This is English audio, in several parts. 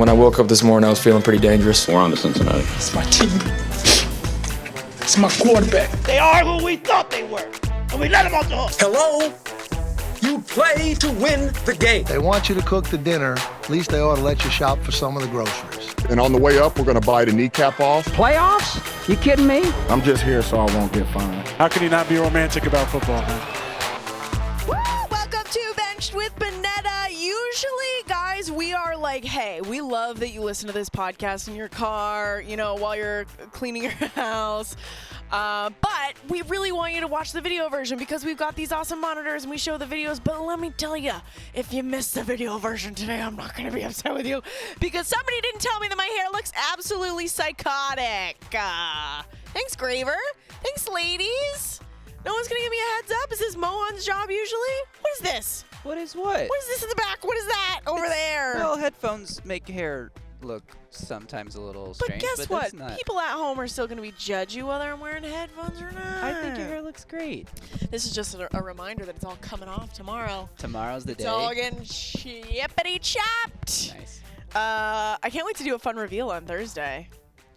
When I woke up this morning, I was feeling pretty dangerous. We're on to Cincinnati. It's my team. It's my quarterback. They are who we thought they were, and we let them off the hook. Hello? You play to win the game. They want you to cook the dinner. At least they ought to let you shop for some of the groceries. And on the way up, we're going to bite a kneecap off. Playoffs? You kidding me? I'm just here so I won't get fined. How can you not be romantic about football, man? Woo! Welcome to Benched with Bonnetta. Usually, guys, we are like, hey, we love that you listen to this podcast in your car, you know, while you're cleaning your house. But we really want you to watch the video version because we've got these awesome monitors and we show the videos. But let me tell you, if you missed the video version today, I'm not going to be upset with you because somebody didn't tell me that my hair looks absolutely psychotic. Thanks, Graver. Thanks, ladies. No one's going to give me a heads up? Is this Mohan's job usually? What is this? What is what? What is this in the back? What is that over there? Well, headphones make hair look sometimes a little strange. But guess what? People at home are still going to be judge you whether I'm wearing headphones or not. I think your hair looks great. This is just a reminder that it's all coming off tomorrow. Tomorrow's the day. It's all getting chippity chopped. Nice. I can't wait to do a fun reveal on Thursday.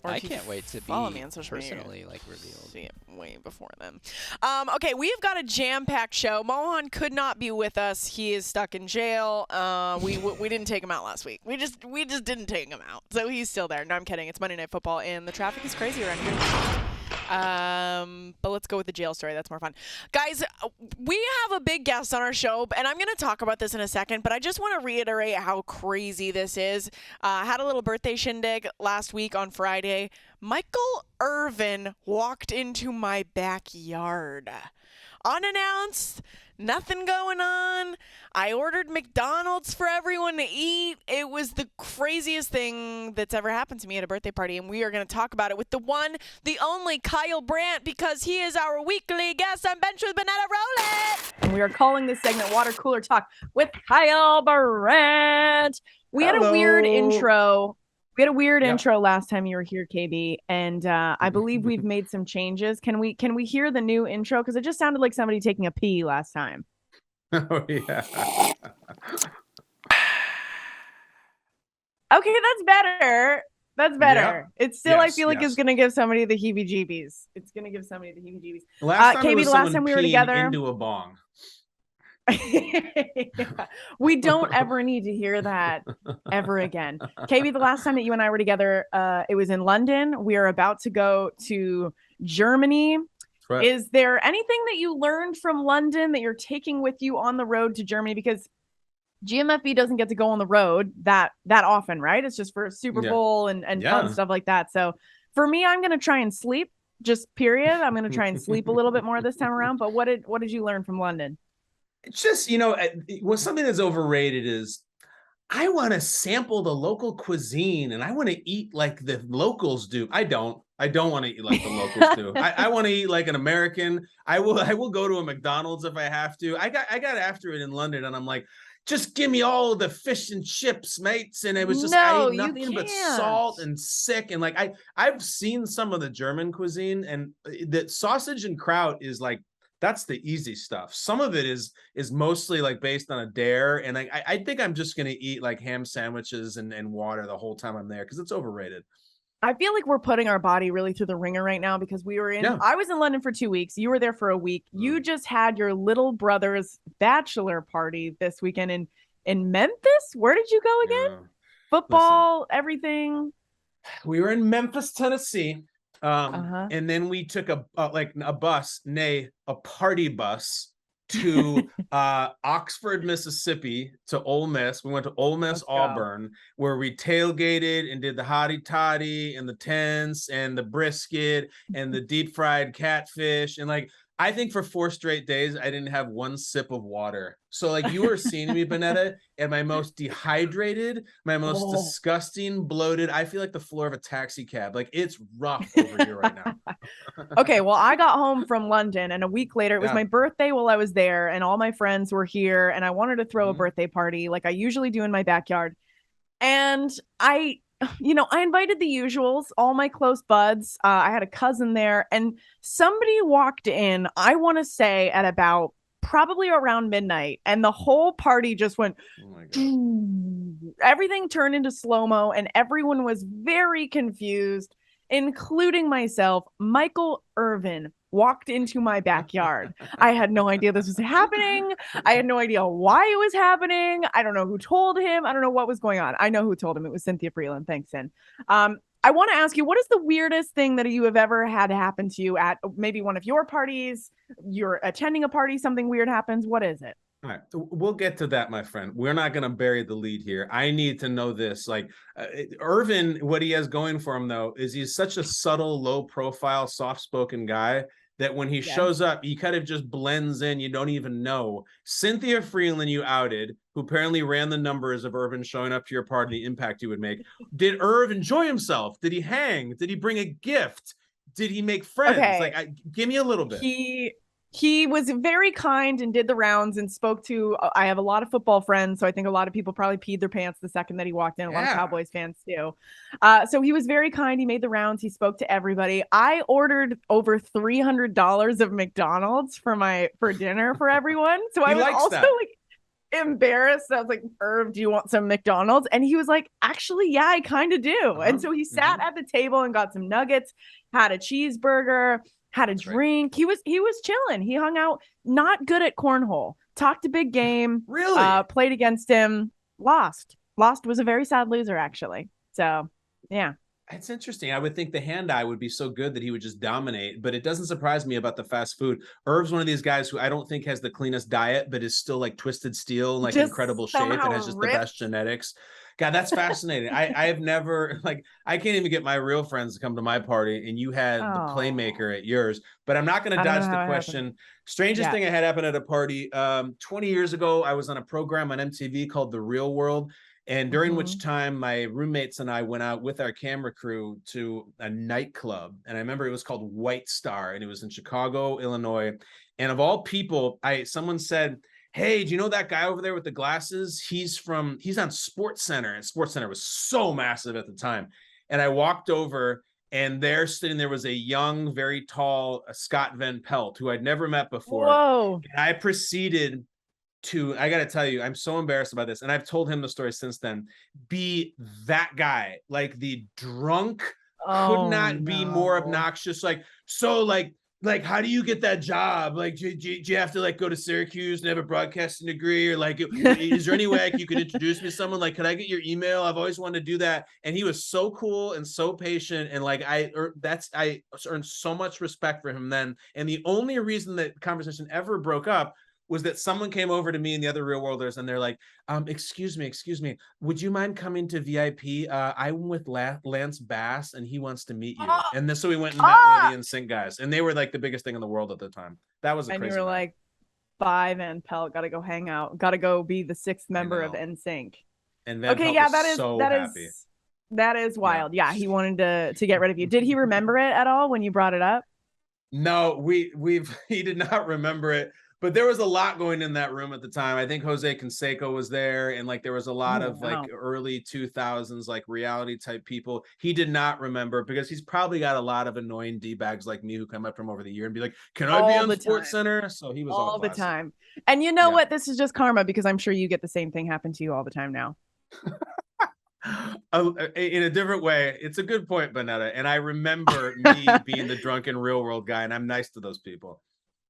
I can't wait to be me on social personally media. Revealed. See it way before then. Okay, we've got a jam-packed show. Mohan could not be with us. He is stuck in jail. We didn't take him out last week. We just didn't take him out. So he's still there. No, I'm kidding. It's Monday Night Football, and the traffic is crazy around here. But let's go with the jail story. That's more fun. Guys, we have a big guest on our show, and I'm going to talk about this in a second, but I just want to reiterate how crazy this is. I had a little birthday shindig last week on Friday. Michael Irvin walked into my backyard. Unannounced, nothing going on. I ordered McDonald's for everyone to eat. It was the craziest thing that's ever happened to me at a birthday party, and we are going to talk about it with the one, the only Kyle Brandt, because he is our weekly guest on Bench with Bonnetta. Roll it! And we are calling this segment Water Cooler Talk with Kyle Brandt. We had a weird intro. We had a weird intro last time you were here, KB, and I believe we've made some changes. Can we hear the new intro? Because it just sounded like somebody taking a pee last time. Oh, yeah. Okay, that's better. That's better. Yep. It's still, I feel like, it's going to give somebody the heebie-jeebies. It's going to give somebody the heebie-jeebies. Last time KB, it was the last time we were peeing together. into a bong. Yeah. We don't ever need to hear that ever again. KB, the last time that you and I were together, it was in London. We are about to go to Germany. Right. Is there anything that you learned from London that you're taking with you on the road to Germany? Because GMFB doesn't get to go on the road that often, right? It's just for Super Bowl and fun stuff like that. So for me, I'm going to try and sleep, just period. I'm going to try and sleep a little bit more this time around. But what did you learn from London? It's just, something that's overrated is I want to sample the local cuisine and I want to eat like the locals do. I don't want to eat like the locals do. I want to eat like an American. I will go to a McDonald's if I have to. I got after it in London and I'm like, just give me all the fish and chips, mates. And it was just, I ate nothing but salt and sick. And like, I've seen some of the German cuisine and the sausage and kraut is like, that's the easy stuff. Some of it is mostly like based on a dare. And I think I'm just going to eat like ham sandwiches and water the whole time I'm there because it's overrated. I feel like we're putting our body really through the ringer right now because we were I was in London for 2 weeks. You were there for a week. You just had your little brother's bachelor party this weekend in Memphis. Where did you go again? Football, everything. We were in Memphis, Tennessee. And then we took a party bus to Oxford, Mississippi to Ole Miss. We went to Ole Miss, Auburn, where we tailgated and did the hottie toddy and the tents and the brisket and the deep fried catfish. And like, I think for 4 straight days, I didn't have one sip of water. So like you were seeing me, Bonnetta, at my most dehydrated, my most disgusting, bloated. I feel like the floor of a taxi cab. Like it's rough over here right now. Okay, well, I got home from London and a week later, it was my birthday while I was there and all my friends were here and I wanted to throw a birthday party like I usually do in my backyard. And I invited the usuals, all my close buds. I had a cousin there and somebody walked in, I want to say at probably around midnight. And the whole party just went, everything turned into slow-mo and everyone was very confused, including myself. Michael Irvin walked into my backyard. I had no idea this was happening. I had no idea why it was happening. I don't know who told him. I don't know what was going on. I know who told him. It was Cynthia Freeland. Thanks, Sin. I want to ask you, what is the weirdest thing that you have ever had happen to you at maybe one of your parties? You're attending a party, something weird happens. What is it? All right, we'll get to that, my friend. We're not going to bury the lead here. I need to know this. Like Irvin, what he has going for him, though, is he's such a subtle, low-profile, soft-spoken guy that when he shows up, he kind of just blends in. You don't even know. Cynthia Freeland, you outed, who apparently ran the numbers of Irvin showing up to your party, the impact he would make. Did Irv enjoy himself? Did he hang? Did he bring a gift? Did he make friends? Okay. Like, give me a little bit. He was very kind and did the rounds and spoke to, I have a lot of football friends, so I think a lot of people probably peed their pants the second that he walked in. A lot of Cowboys fans too. So he was very kind. He made the rounds. He spoke to everybody. I ordered over $300 of McDonald's for dinner for everyone. So I was also like embarrassed. I was like, Irv, do you want some McDonald's? And he was like, actually, yeah, I kind of do. And so he sat at the table and got some nuggets, had a cheeseburger, had a drink. Right. He was chilling. He hung out, not good at cornhole, talked a big game, really played against him, lost, was a very sad loser, actually. So, yeah. It's interesting. I would think the hand-eye would be so good that he would just dominate, but it doesn't surprise me about the fast food. Irv's one of these guys who I don't think has the cleanest diet, but is still like twisted steel, like just incredible shape, and has just the best genetics. God, that's fascinating. I have never, like, I can't even get my real friends to come to my party, and you had the playmaker at yours. But I'm not going to dodge the question. Strangest thing I had happen at a party. 20 years ago, I was on a program on MTV called The Real World. And during which time my roommates and I went out with our camera crew to a nightclub. And I remember it was called White Star, and it was in Chicago, Illinois. And of all people, someone said, hey, do you know that guy over there with the glasses? He's on SportsCenter, and SportsCenter was so massive at the time. And I walked over, and there was a young, very tall Scott Van Pelt, who I'd never met before. Whoa. And I proceeded to, I got to tell you, I'm so embarrassed about this, and I've told him the story since then, be that guy, like the drunk, could not be more obnoxious. Like, how do you get that job? Like, do you have to like go to Syracuse and have a broadcasting degree? Or like, is there any way you could introduce me to someone? Like, could I get your email? I've always wanted to do that. And he was so cool and so patient. And like, I earned so much respect for him then. And the only reason that conversation ever broke up was that someone came over to me and the other real worlders, and they're like, excuse me, would you mind coming to VIP? I'm with Lance Bass, and he wants to meet you. And so we went and met one of the NSYNC guys, and they were like the biggest thing in the world at the time. That was crazy. And you were like, bye, Van Pelt, gotta go hang out, gotta go be the sixth member of NSYNC. And Van Pelt was happy. That is wild. Yeah, he wanted to get rid of you. Did he remember it at all when you brought it up? No, he did not remember it. But there was a lot going in that room at the time. I think Jose Canseco was there, and like there was a lot of like early 2000s like reality type people. He did not remember, because he's probably got a lot of annoying D-bags like me who come up from over the year and be like, "Can I be on SportsCenter?" So he was all the time. And you know what? This is just karma, because I'm sure you get the same thing happen to you all the time now. In a different way. It's a good point, Bonnetta. And I remember me being the drunken real world guy, and I'm nice to those people.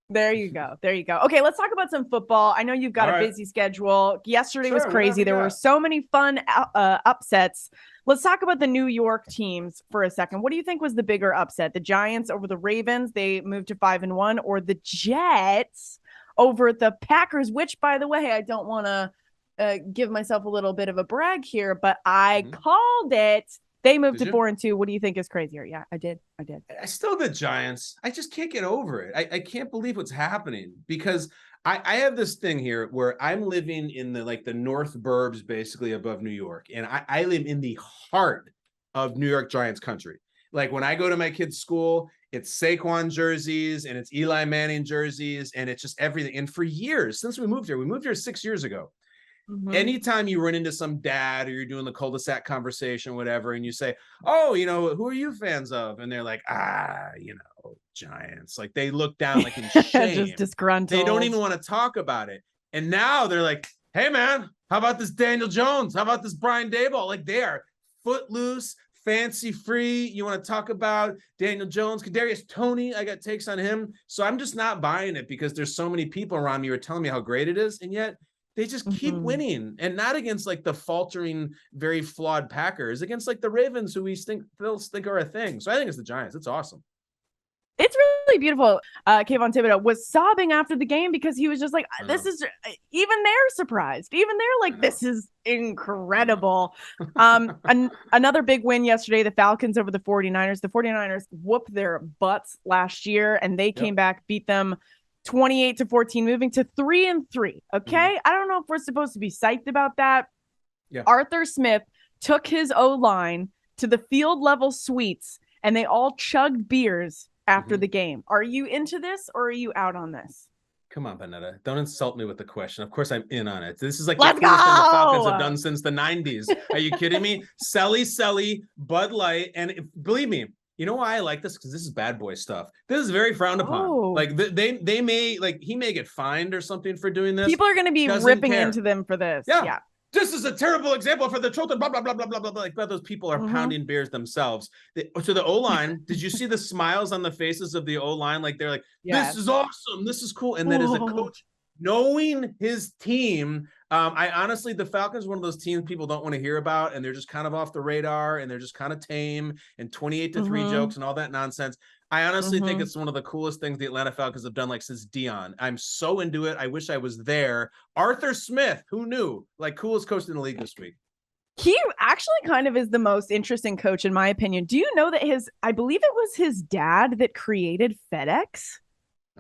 There you go. Okay, let's talk about some football. I know you've got a busy schedule. Yesterday was crazy. There were so many fun upsets. Let's talk about the New York teams for a second. What do you think was the bigger upset? The Giants over the Ravens, they moved to 5-1, or the Jets over the Packers, which, by the way, I don't want to give myself a little bit of a brag here, but I called it. They moved to 4-2. What do you think is crazier? Yeah, I did. I still the Giants. I just can't get over it. I can't believe what's happening, because I have this thing here where I'm living in the North Burbs, basically above New York. And I live in the heart of New York Giants country. Like when I go to my kids' school, it's Saquon jerseys and it's Eli Manning jerseys, and it's just everything. And for years, since we moved here 6 years ago. Anytime you run into some dad, or you're doing the cul-de-sac conversation, whatever, and you say, "Oh, who are you fans of?" And they're like, Giants. Like they look down like in shame. Just disgruntled. They don't even want to talk about it. And now they're like, "Hey man, How about this Daniel Jones? How about this Brian Daboll? Like, they are footloose, fancy free. You want to talk about Daniel Jones, Kadarius Toney? I got takes on him. So I'm just not buying it because there's so many people around me who are telling me how great it is. And yet they just keep winning, and not against like the faltering, very flawed Packers, against like the Ravens, who we think are a thing. So I think it's the Giants. It's awesome. It's really beautiful. Kayvon Thibodeau was sobbing after the game because he was just like, this is, even they're surprised. Even they're like, this is incredible. Another big win yesterday, the Falcons over the 49ers. The 49ers whooped their butts last year, and they came back, beat them 28-14, moving to 3-3. Okay. I don't know if we're supposed to be psyched about that. Yeah. Arthur Smith took his O-line to the field level suites, and they all chugged beers after the game. Are you into this, or are you out on this? Come on, Bonnetta. Don't insult me with the question. Of course I'm in on it. This is like Let's the coolest thing the go! Falcons have done since the 90s. Are you kidding me? Selly, Bud Light. And believe me, you know why I like this? Because this is bad boy stuff. This is very frowned upon. Like they may, like, he may get fined or something for doing this. People are going to be ripping into them for this. Yeah. This is a terrible example for the children, blah, blah, blah, blah, blah, blah. Like, those people are pounding beers themselves. To the O-line, did you see the smiles on the faces of the O-line? Like, they're like, this is awesome. This is cool. And then as a coach, knowing his team, I honestly, the Falcons are one of those teams people don't want to hear about, and they're just kind of off the radar, and they're just kind of tame, and 28-3 jokes and all that nonsense. I honestly think it's one of the coolest things the Atlanta Falcons have done, like, since Dion. I'm so into it. I wish I was there. Arthur Smith, who knew? Like, coolest coach in the league this week. He actually kind of is the most interesting coach, in my opinion. Do you know that I believe it was his dad that created FedEx?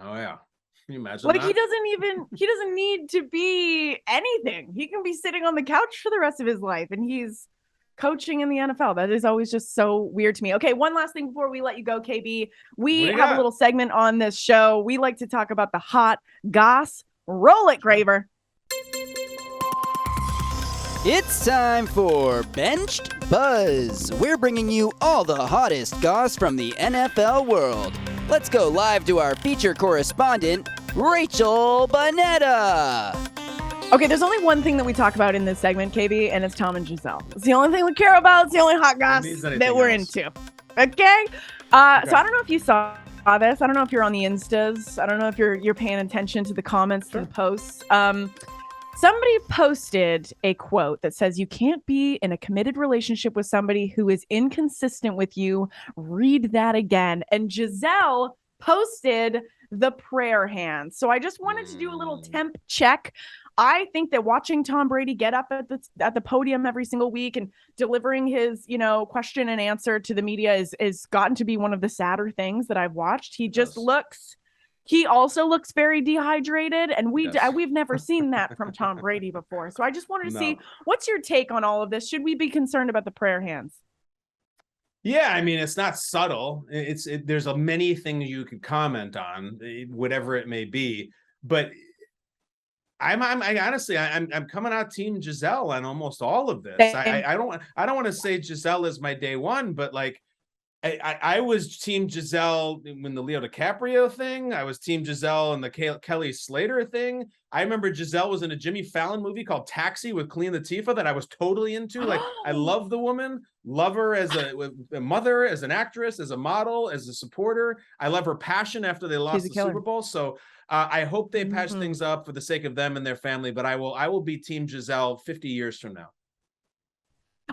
Oh, yeah. Can you imagine like, that? he doesn't need to be anything. He can be sitting on the couch for the rest of his life, and he's coaching in the NFL. That is always just so weird to me. Okay, one last thing before we let you go, KB. We have a little segment on this show. We like to talk about the hot goss. Roll it, Graver. It's time for Benched Buzz. We're bringing you all the hottest goss from the NFL world. Let's go live to our feature correspondent, Rachel Bonnetta. Okay, there's only one thing that we talk about in this segment, KB, and it's Tom and Giselle. It's the only thing we care about. It's the only hot goss that we're into. Okay? So I don't know if you saw this. I don't know if you're on the Instas. I don't know if you're paying attention to the comments and the posts. Somebody posted a quote that says, "You can't be in a committed relationship with somebody who is inconsistent with you. Read that again." And Giselle posted the prayer hands. So I just wanted to do a little temp check. I think that watching Tom Brady get up at the podium every single week and delivering his, question and answer to the media is gotten to be one of the sadder things that I've watched. He just he also looks very dehydrated, and we've never seen that from Tom Brady before. So I just wanted to see, what's your take on all of this? Should we be concerned about the prayer hands? Yeah, I mean, it's not subtle. There's many things you could comment on, whatever it may be. But I'm honestly coming out Team Giselle on almost all of this. I don't want to say Giselle is my day one, but like I was Team Giselle when the Leo DiCaprio thing. I was Team Giselle in the Kelly Slater thing. I remember Giselle was in a Jimmy Fallon movie called Taxi with Queen Latifah that I was totally into. Like, I love the woman, love her as a mother, as an actress, as a model, as a supporter. I love her passion after they lost the Super Bowl. So I hope they patch things up for the sake of them and their family. But I will be Team Giselle 50 years from now.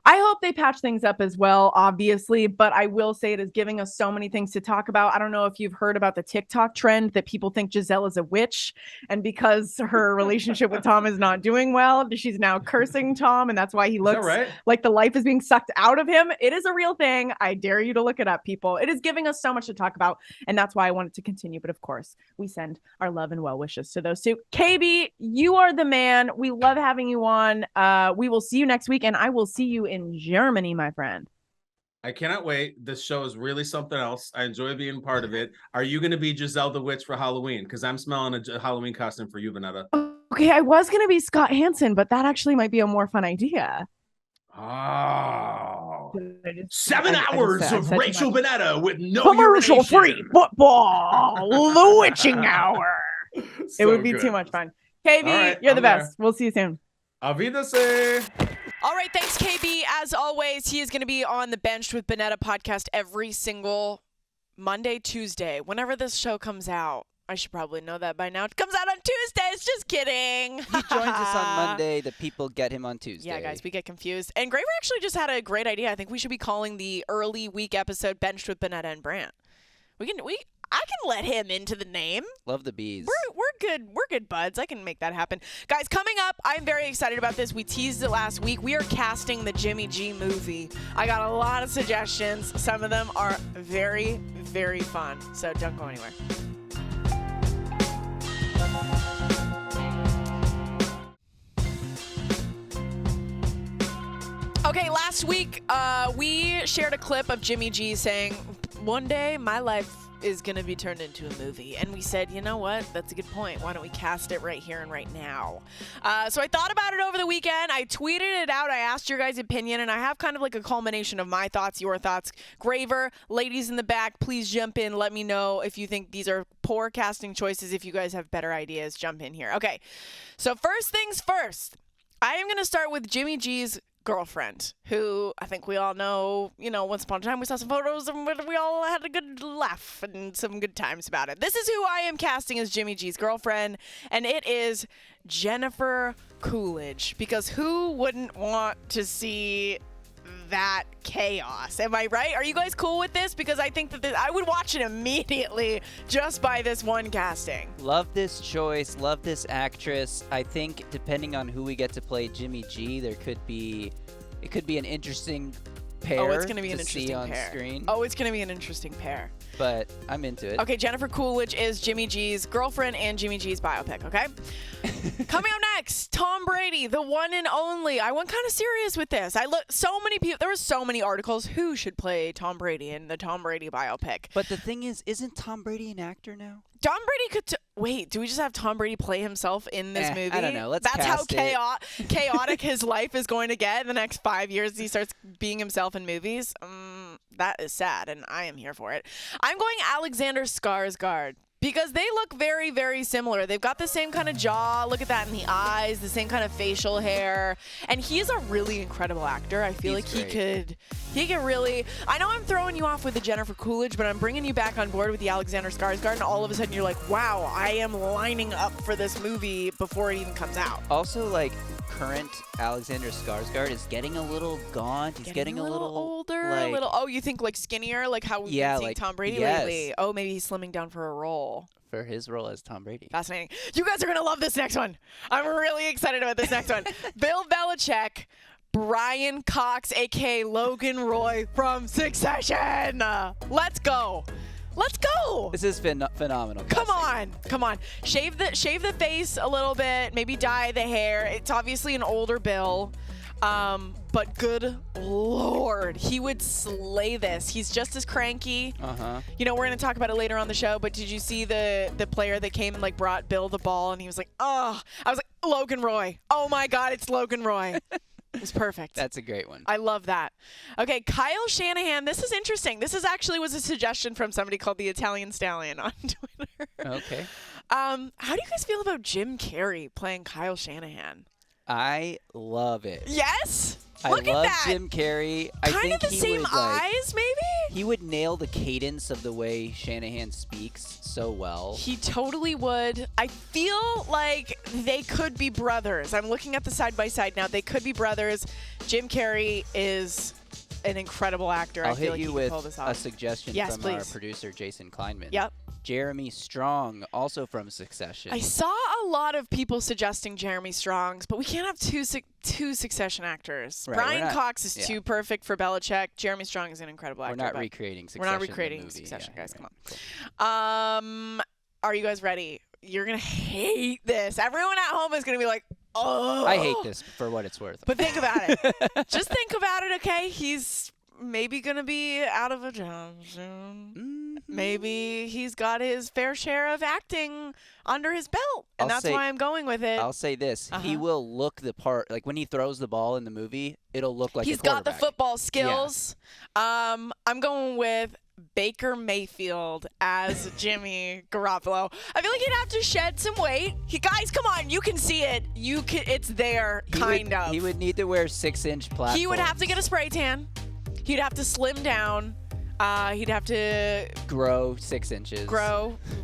I hope they patch things up as well, obviously, but I will say it is giving us so many things to talk about. I don't know if you've heard about the TikTok trend that people think Giselle is a witch, and because her relationship with Tom is not doing well, she's now cursing Tom, and that's why he looks like the life is being sucked out of him. It is a real thing. I dare you to look it up, people. It is giving us so much to talk about, and that's why I want it to continue. But of course, we send our love and well wishes to those two. KB, you are the man. We love having you on. We will see you next week, and I will see you in Germany, my friend. I cannot wait. This show is really something else. I enjoy being part of it. Are you going to be Giselle the Witch for Halloween? Because I'm smelling a Halloween costume for you, Bonnetta. Okay, I was going to be Scott Hansen, but that actually might be a more fun idea. Oh. 7 hours of Rachel Bonnetta with no commercial-free football. The witching hour. It would be too much fun. KB, you're the best. We'll see you soon. Avidase. All right, thanks, KB. As always, he is going to be on the Benched with Bonnetta podcast every single Monday, Tuesday, whenever this show comes out. I should probably know that by now. It comes out on Tuesdays. Just kidding. He joins us on Monday. The people get him on Tuesday. Yeah, guys, we get confused. And Graver actually just had a great idea. I think we should be calling the early week episode Benched with Bonnetta and Brandt. I can let him into the name. Love the bees. We're good buds. I can make that happen. Guys, coming up, I'm very excited about this. We teased it last week. We are casting the Jimmy G movie. I got a lot of suggestions. Some of them are very, very fun. So don't go anywhere. Okay, last week we shared a clip of Jimmy G saying, one day my life is going to be turned into a movie. And we said, you know what? That's a good point. Why don't we cast it right here and right now? So I thought about it over the weekend. I tweeted it out. I asked your guys' opinion, and I have kind of like a culmination of my thoughts, your thoughts. Graver, ladies in the back, please jump in. Let me know if you think these are poor casting choices. If you guys have better ideas, jump in here. Okay, so first things first. I am going to start with Jimmy G's girlfriend, who I think we all know, once upon a time we saw some photos and we all had a good laugh and some good times about it. This is who I am casting as Jimmy G's girlfriend, and it is Jennifer Coolidge, because who wouldn't want to see that chaos? Am I right? Are you guys cool with this? Because I think that I would watch it immediately just by this one casting. Love this choice. Love this actress. I think depending on who we get to play Jimmy G, it could be an interesting pair. Oh, it's going to be an interesting on pair. Screen. Oh, it's going to be an interesting pair. But I'm into it. Okay, Jennifer Coolidge is Jimmy G's girlfriend and Jimmy G's biopic, okay? Coming up next, Tom Brady, the one and only. I went kind of serious with this. There were so many articles. Who should play Tom Brady in the Tom Brady biopic? But the thing is, isn't Tom Brady an actor now? Tom Brady could... Wait, do we just have Tom Brady play himself in this movie? I don't know. That's how chaotic his life is going to get in the next 5 years. He starts being himself in movies. That is sad, and I am here for it. I'm going Alexander Skarsgård, because they look very, very similar. They've got the same kind of jaw. Look at that in the eyes, the same kind of facial hair. And he's a really incredible actor. I feel like he could really... I know I'm throwing you off with the Jennifer Coolidge, but I'm bringing you back on board with the Alexander Skarsgård, and all of a sudden you're like, wow, I am lining up for this movie before it even comes out. Also, current Alexander Skarsgård is getting a little gaunt. He's getting a little older, you think skinnier, like how we've been seeing Tom Brady lately. Oh, maybe he's slimming down for a role. For his role as Tom Brady. Fascinating. You guys are going to love this next one. I'm really excited about this next one. Bill Belichick, Brian Cox, a.k.a. Logan Roy from Succession. Let's go. Let's go. This is phenomenal. Come on. Shave the face a little bit. Maybe dye the hair. It's obviously an older Bill. But good Lord, he would slay this. He's just as cranky. We're going to talk about it later on the show, but did you see the player that came and brought Bill the ball, and he was like, oh, I was like, Logan Roy. Oh my God, it's Logan Roy. It was perfect. That's a great one. I love that. Okay, Kyle Shanahan. This is interesting. This was a suggestion from somebody called the Italian Stallion on Twitter. Okay. How do you guys feel about Jim Carrey playing Kyle Shanahan? I love it. Yes? Look at that. Jim Carrey. Kind of the same eyes, maybe? He would nail the cadence of the way Shanahan speaks so well. He totally would. I feel like they could be brothers. I'm looking at the side-by-side now. They could be brothers. Jim Carrey is an incredible actor. I'll I feel hit like you he with can pull this off. a suggestion from our producer, Jason Kleinman. Yep. Jeremy Strong, also from Succession. I saw a lot of people suggesting Jeremy Strong's, but we can't have two Succession actors. Right, Brian Cox is too perfect for Belichick. Jeremy Strong is an incredible actor. We're not recreating Succession. We're not recreating Succession, guys. Right. Come on. Cool. Are you guys ready? You're going to hate this. Everyone at home is going to be like, oh. I hate this for what it's worth. But think about it. Just think about it, okay? He's maybe going to be out of a job soon. Mm-hmm. Maybe he's got his fair share of acting under his belt, and that's why I'm going with it. I'll say this. He will look the part. Like, when he throws the ball in the movie, it'll look like he's got the football skills. Yeah. I'm going with Baker Mayfield as Jimmy Garoppolo. I feel like he'd have to shed some weight. Guys, come on, you can see it. It's there, kind of. He would need to wear 6-inch platforms. He would have to get a spray tan. He'd have to slim down. He'd have to grow 6 inches.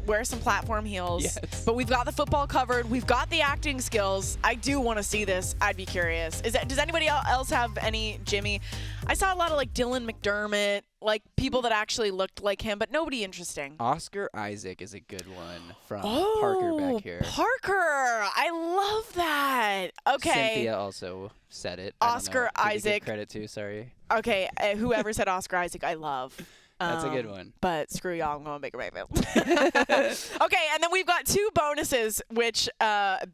Wear some platform heels. Yes. But we've got the football covered. We've got the acting skills. I do want to see this. I'd be curious. Does anybody else have any Jimmy? I saw a lot of like Dylan McDermott, like people that actually looked like him, but nobody interesting. Oscar Isaac is a good one from Parker back here. Parker, I love that. Okay. Cynthia also said it. Oscar Isaac. Credit to, sorry. Okay, whoever said Oscar Isaac, I love. That's a good one. But screw y'all, I'm going Baker Mayfield. Okay, and then we've got 2 bonuses, which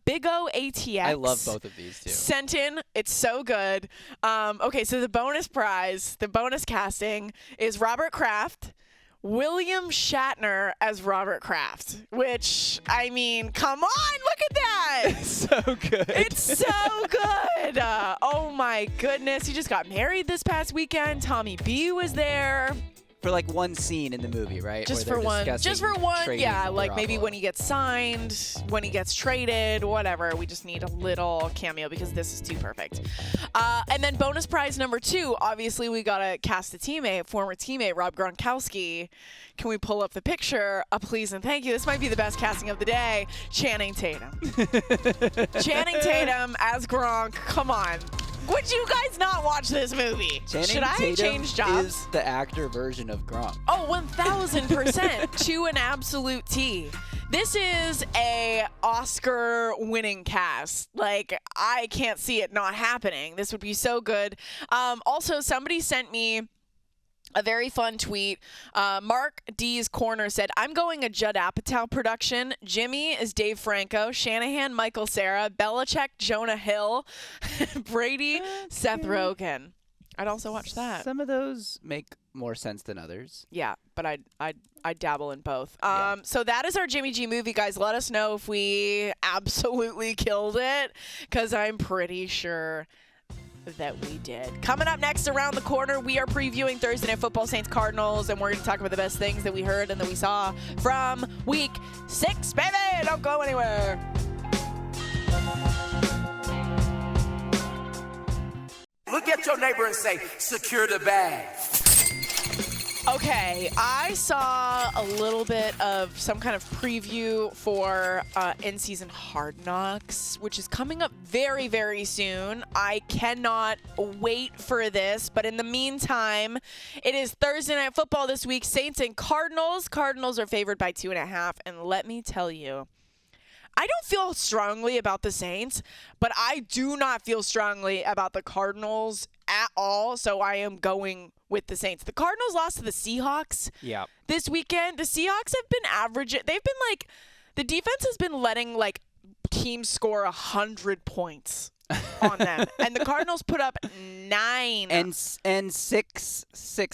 Big O ATX. I love both of these too. Sent in. It's so good. Okay, so the bonus prize, the bonus casting is Robert Kraft, William Shatner as Robert Kraft, which, I mean, come on, look at that. So good. It's so good. Oh my goodness. He just got married this past weekend. Tommy B was there. For like one scene in the movie, right? Just for one, yeah, like Garoppolo. maybe when he gets signed, when he gets traded, whatever. We just need a little cameo because this is too perfect. And then bonus prize number 2, obviously we gotta cast a former teammate, Rob Gronkowski. Can we pull up the picture? Please and thank you. This might be the best casting of the day. Channing Tatum. Channing Tatum as Gronk. Come on. Would you guys not watch this movie? Should I change jobs? Is the actor version of Gronk. Oh, 1,000% to an absolute T. This is a Oscar-winning cast. Like, I can't see it not happening. This would be so good. Also, somebody sent me a very fun tweet. Mark D's Corner said, I'm going a Judd Apatow production. Jimmy is Dave Franco. Shanahan, Michael Cera. Belichick, Jonah Hill. Brady, Seth Rogen. I'd also watch that. Some of those make more sense than others. Yeah, but I'd dabble in both. Yeah. So that is our Jimmy G movie, guys. Let us know if we absolutely killed it, because I'm pretty sure that we did. Coming up next around the corner, we are previewing Thursday Night Football, Saints Cardinals, and we're going to talk about the best things that we heard and that we saw from Week 6, baby! Don't go anywhere. Look at your neighbor and say, secure the bag. Okay, I saw a little bit of some kind of preview for in-season Hard Knocks, which is coming up very, very soon. I cannot wait for this, but in the meantime, it is Thursday Night Football this week. Saints and Cardinals. Cardinals are favored by 2.5, and let me tell you, I don't feel strongly about the Saints, but I do not feel strongly about the Cardinals at all, so I am going with the Saints. The Cardinals lost to the Seahawks this weekend. The Seahawks have been averaging. They've been like, the defense has been letting like teams score 100 points on them, and the Cardinals put up 9. And six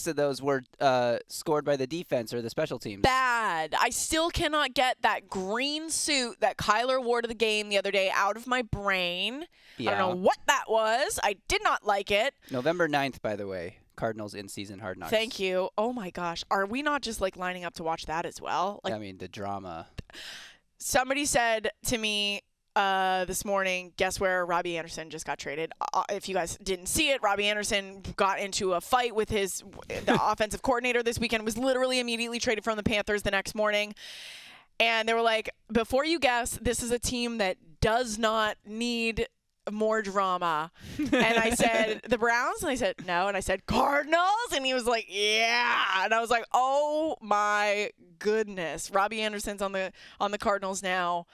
of those were scored by the defense or the special teams. Bad. I still cannot get that green suit that Kyler wore to the game the other day out of my brain. Yeah. I don't know what that was. I did not like it. November 9th, by the way. Cardinals in-season Hard Knocks. Thank you. Oh my gosh. Are we not just like lining up to watch that as well? Like, I mean, the drama. Somebody said to me this morning, guess where Robbie Anderson just got traded? If you guys didn't see it, Robbie Anderson got into a fight with the offensive coordinator this weekend, was literally immediately traded from the Panthers the next morning. And they were like, before you guess, this is a team that does not need more drama. And I said, the Browns? And I said, no. And I said, Cardinals? And he was like, yeah. And I was like, oh my goodness. Robbie Anderson's on the Cardinals now.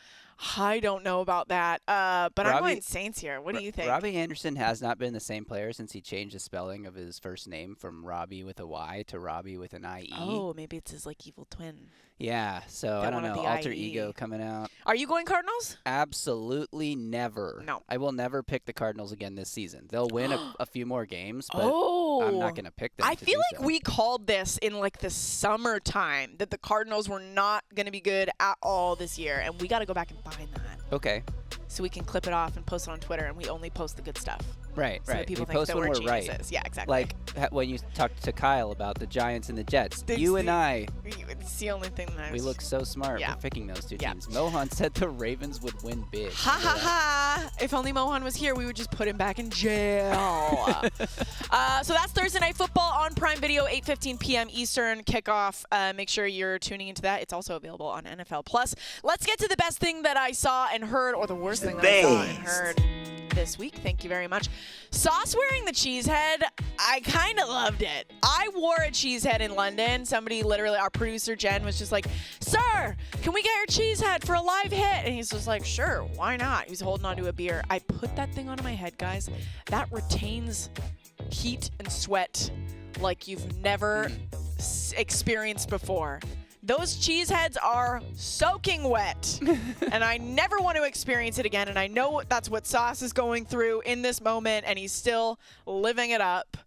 I don't know about that, but I'm going Saints here. What do you think? Robbie Anderson has not been the same player since he changed the spelling of his first name from Robbie with a Y to Robbie with an IE. Oh, maybe it's his like evil twin. Yeah, so I don't know, alter ego coming out. Are you going Cardinals? Absolutely never. No. I will never pick the Cardinals again this season. They'll win a few more games, but I'm not going to pick them. I feel like we called this in like the summertime, that the Cardinals were not going to be good at all this year, and we got to go back and find that. Okay. So we can clip it off and post it on Twitter, and we only post the good stuff. Right, so that right. people We think post that when we're we're right. geniuses. Yeah, exactly. Like when you talked to Kyle about the Giants and the Jets. You and I, It's the only thing that we look so smart for picking those two teams. Mohan said the Ravens would win big. Ha ha ha! If only Mohan was here, we would just put him back in jail. So that's Thursday Night Football on Prime Video, 8:15 p.m. Eastern kickoff. Make sure you're tuning into that. It's also available on NFL Plus. Let's get to the best thing that I saw and heard, or the worst thing that I saw and heard this week. Thank you very much. Sauce wearing the cheese head, I kind of loved it. I wore a cheese head in London. Somebody literally, our producer Jen was just like, "Sir, can we get your cheese head for a live hit?" And he's just like, "Sure, why not?" He was holding onto a beer. I put that thing onto my head, guys. That retains heat and sweat like you've never experienced before. Those cheese heads are soaking wet, and I never want to experience it again, and I know that's what Sauce is going through in this moment, and he's still living it up.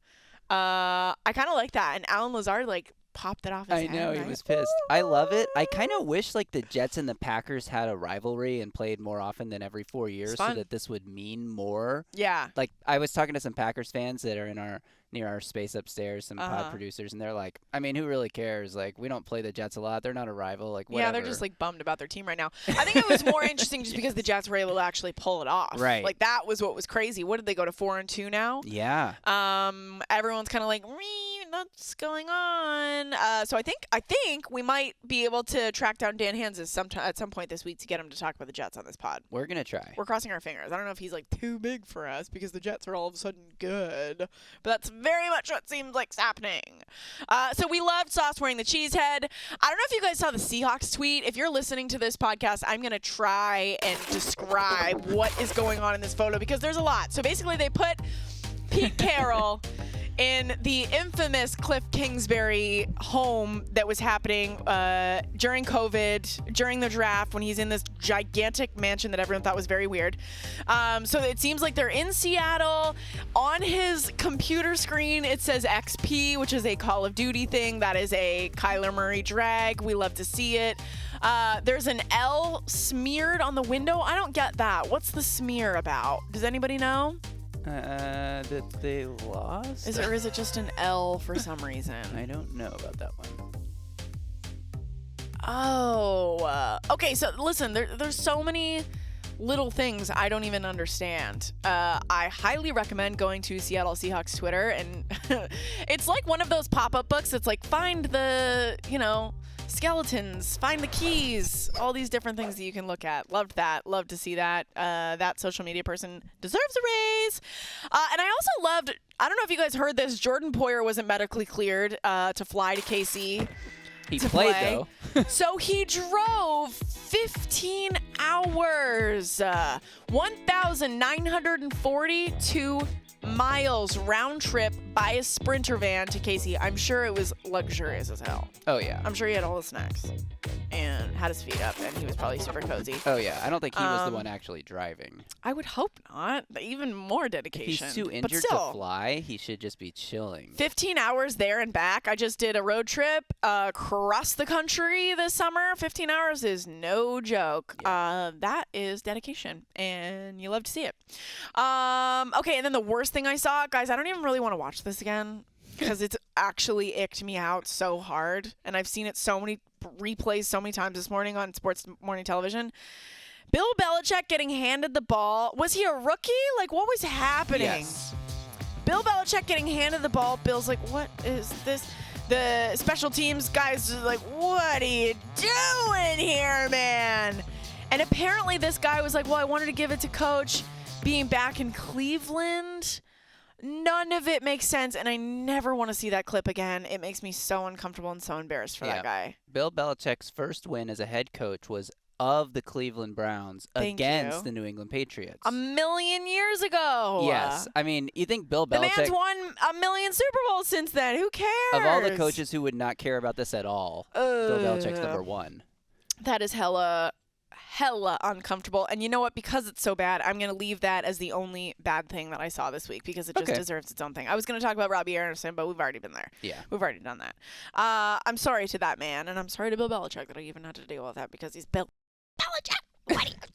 I kind of like that, and Alan Lazard, popped it off his head. I know, right? he was pissed. I love it. I kind of wish, the Jets and the Packers had a rivalry and played more often than every 4 years so that this would mean more. Yeah. I was talking to some Packers fans that are near our space upstairs, some pod producers, and they're like, I mean, who really cares? We don't play the Jets a lot. They're not a rival. Whatever. Yeah, they're just, bummed about their team right now. I think it was more interesting just because the Jets were able to actually pull it off. Right. That was what was crazy. What did they go to 4-2 now? Yeah. Everyone's kind of like, what's going on? So I think we might be able to track down Dan Hanses at some point this week to get him to talk about the Jets on this pod. We're going to try. We're crossing our fingers. I don't know if he's too big for us because the Jets are all of a sudden good. But that's very much what seems like's happening. So we loved Sauce wearing the cheese head. I don't know if you guys saw the Seahawks tweet. If you're listening to this podcast, I'm going to try and describe what is going on in this photo because there's a lot. So basically they put Pete Carroll in the infamous Cliff Kingsbury home that was happening during COVID, during the draft, when he's in this gigantic mansion that everyone thought was very weird. So it seems like they're in Seattle. On his computer screen, it says XP, which is a Call of Duty thing. That is a Kyler Murray drag. We love to see it. There's an L smeared on the window. I don't get that. What's the smear about? Does anybody know? That they lost? Is it just an L for some reason? I don't know about that one. Oh, okay. So listen, there's so many little things I don't even understand. I highly recommend going to Seattle Seahawks Twitter, and it's like one of those pop-up books. It's like find the, skeletons, find the keys, all these different things that you can look at. Loved that. Loved to see that. That social media person deserves a raise. And I also loved, I don't know if you guys heard this, Jordan Poyer wasn't medically cleared to fly to KC. He played, though. So he drove 15 hours, 1,942 miles round trip by a Sprinter van to KC. I'm sure it was luxurious as hell. Oh, yeah. I'm sure he had all the snacks and had his feet up, and he was probably super cozy. Oh, yeah. I don't think he was the one actually driving. I would hope not. Even more dedication. If he's too injured to fly, he should just be chilling. 15 hours there and back. I just did a road trip across the country this summer. 15 hours is no joke. Yeah. That is dedication, and you love to see it. Okay, and then the worst thing I saw, guys, I don't even really want to watch this again because it's actually icked me out so hard, and I've seen it so many replays so many times this morning on sports morning television. Bill Belichick getting handed the ball. Was he a rookie? What was happening? Yes. Bill Belichick getting handed the ball. Bill's like, what is this? The special teams guys are like, what are you doing here, man? And apparently this guy was like, well, I wanted to give it to Coach being back in Cleveland. None of it makes sense, and I never want to see that clip again. It makes me so uncomfortable and so embarrassed for that guy. Bill Belichick's first win as a head coach was of the Cleveland Browns against the New England Patriots. 1,000,000 years ago. Yes. I mean, you think Bill Belichick... The man's won 1,000,000 Super Bowls since then. Who cares? Of all the coaches who would not care about this at all, Bill Belichick's number one. That is hella uncomfortable. And you know what? Because it's so bad, I'm going to leave that as the only bad thing that I saw this week because it just deserves its own thing. I was going to talk about Robbie Anderson, but we've already been there. Yeah. We've already done that. I'm sorry to that man, and I'm sorry to Bill Belichick that I even had to deal with that because he's Bill Belichick. What are you doing?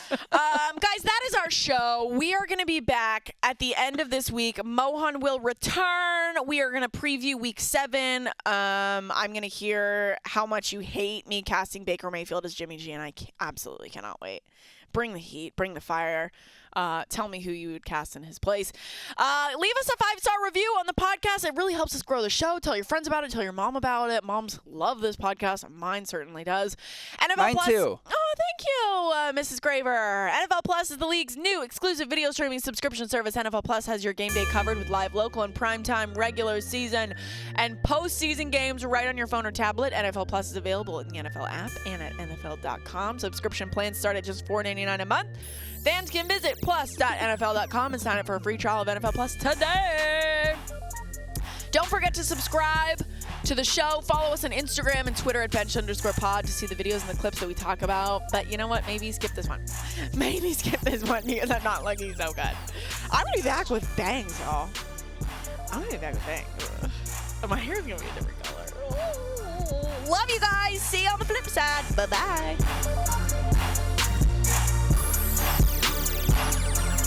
Guys, that is our show. We are going to be back at the end of this week. Mohan will return. We are going to preview week 7. I'm going to hear how much you hate me casting Baker Mayfield as Jimmy G, and I absolutely cannot wait. Bring the heat. Bring the fire. Tell me who you would cast in his place. Leave us a 5-star review on the podcast. It really helps us grow the show. Tell your friends about it. Tell your mom about it. Moms love this podcast. Mine certainly does. NFL Mine Plus, too. Oh, thank you, Mrs. Graver. NFL Plus is the league's new exclusive video streaming subscription service. NFL Plus has your game day covered with live, local, and primetime regular season and postseason games right on your phone or tablet. NFL Plus is available in the NFL app and at NFL.com. Subscription plans start at just $4.99 a month. Fans can visit plus.nfl.com and sign up for a free trial of NFL Plus today. Don't forget to subscribe to the show. Follow us on Instagram and Twitter at bench_pod to see the videos and the clips that we talk about. But you know what? Maybe skip this one. Maybe skip this one because I'm not looking so good. I'm going to be back with bangs, y'all. I'm going to be back with bangs. My hair's going to be a different color. Love you guys. See you on the flip side. Bye-bye.